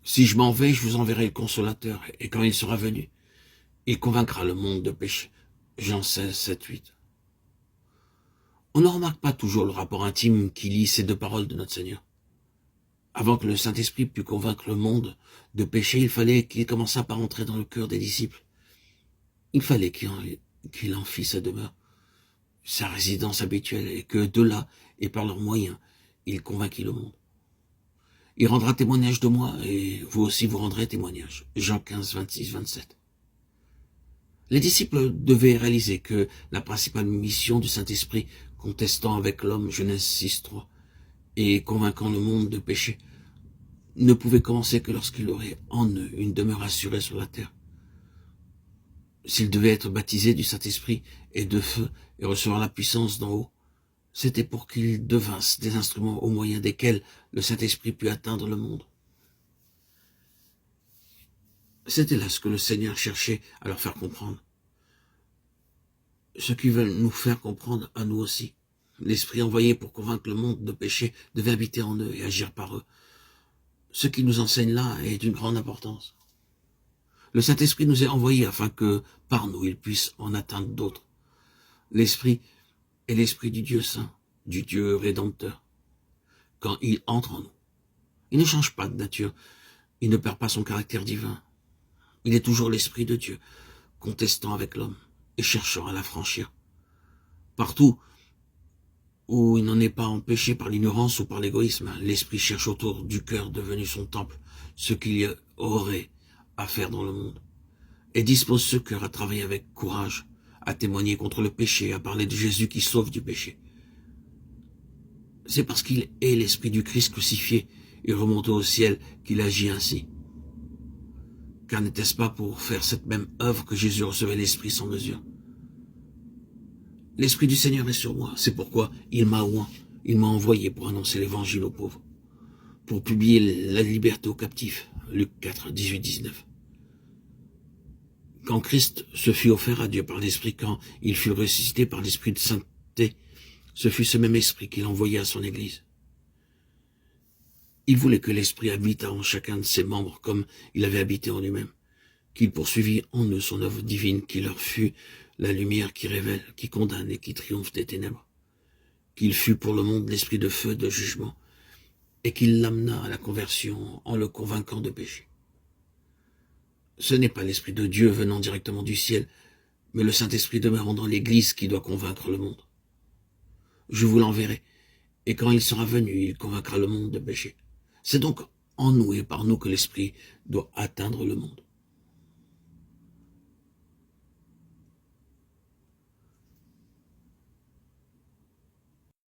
Si je m'en vais, je vous enverrai le consolateur, et quand il sera venu, il convaincra le monde de péché. Jean 16, 7, 8. On ne remarque pas toujours le rapport intime qui lie ces deux paroles de notre Seigneur. Avant que le Saint-Esprit pût convaincre le monde de péché, il fallait qu'il commençât par entrer dans le cœur des disciples. Il fallait qu'il en fît sa demeure, sa résidence habituelle, et que de là, et par leurs moyens, il convainquit le monde. Il rendra témoignage de moi, et vous aussi vous rendrez témoignage. Jean 15, 26, 27. Les disciples devaient réaliser que la principale mission du Saint-Esprit, contestant avec l'homme, Genèse 6, 3, et convainquant le monde de péché, ne pouvait commencer que lorsqu'il aurait en eux une demeure assurée sur la terre. S'ils devaient être baptisés du Saint-Esprit et de feu et recevoir la puissance d'en haut, c'était pour qu'ils devinssent des instruments au moyen desquels le Saint-Esprit put atteindre le monde. C'était là ce que le Seigneur cherchait à leur faire comprendre. Ce qu'ils veulent nous faire comprendre à nous aussi. L'Esprit envoyé pour convaincre le monde de péché devait habiter en eux et agir par eux. Ce qu'il nous enseigne là est d'une grande importance. Le Saint-Esprit nous est envoyé afin que, par nous, il puisse en atteindre d'autres. L'Esprit est l'Esprit du Dieu Saint, du Dieu Rédempteur. Quand il entre en nous, il ne change pas de nature, il ne perd pas son caractère divin. Il est toujours l'Esprit de Dieu, contestant avec l'homme et cherchant à l'affranchir. Partout où il n'en est pas empêché par l'ignorance ou par l'égoïsme, l'Esprit cherche autour du cœur devenu son temple ce qu'il y aurait à faire dans le monde, et dispose ce cœur à travailler avec courage, à témoigner contre le péché, à parler de Jésus qui sauve du péché. C'est parce qu'il est l'Esprit du Christ crucifié et remonté au ciel qu'il agit ainsi. Car n'était-ce pas pour faire cette même œuvre que Jésus recevait l'Esprit sans mesure? L'Esprit du Seigneur est sur moi, c'est pourquoi il m'a oint, il m'a envoyé pour annoncer l'Évangile aux pauvres, pour publier la liberté aux captifs, Luc 4, 18, 19. Quand Christ se fut offert à Dieu par l'Esprit, quand il fut ressuscité par l'Esprit de sainteté, ce fut ce même Esprit qu'il envoyait à son Église. Il voulait que l'Esprit habitât en chacun de ses membres comme il avait habité en lui-même, qu'il poursuivît en eux son œuvre divine, qui leur fût la lumière qui révèle, qui condamne et qui triomphe des ténèbres, qu'il fût pour le monde l'esprit de feu, de jugement, et qu'il l'amenât à la conversion en le convainquant de péché. Ce n'est pas l'Esprit de Dieu venant directement du ciel, mais le Saint-Esprit demeurant dans l'Église qui doit convaincre le monde. Je vous l'enverrai, et quand il sera venu, il convaincra le monde de péché. C'est donc en nous et par nous que l'Esprit doit atteindre le monde.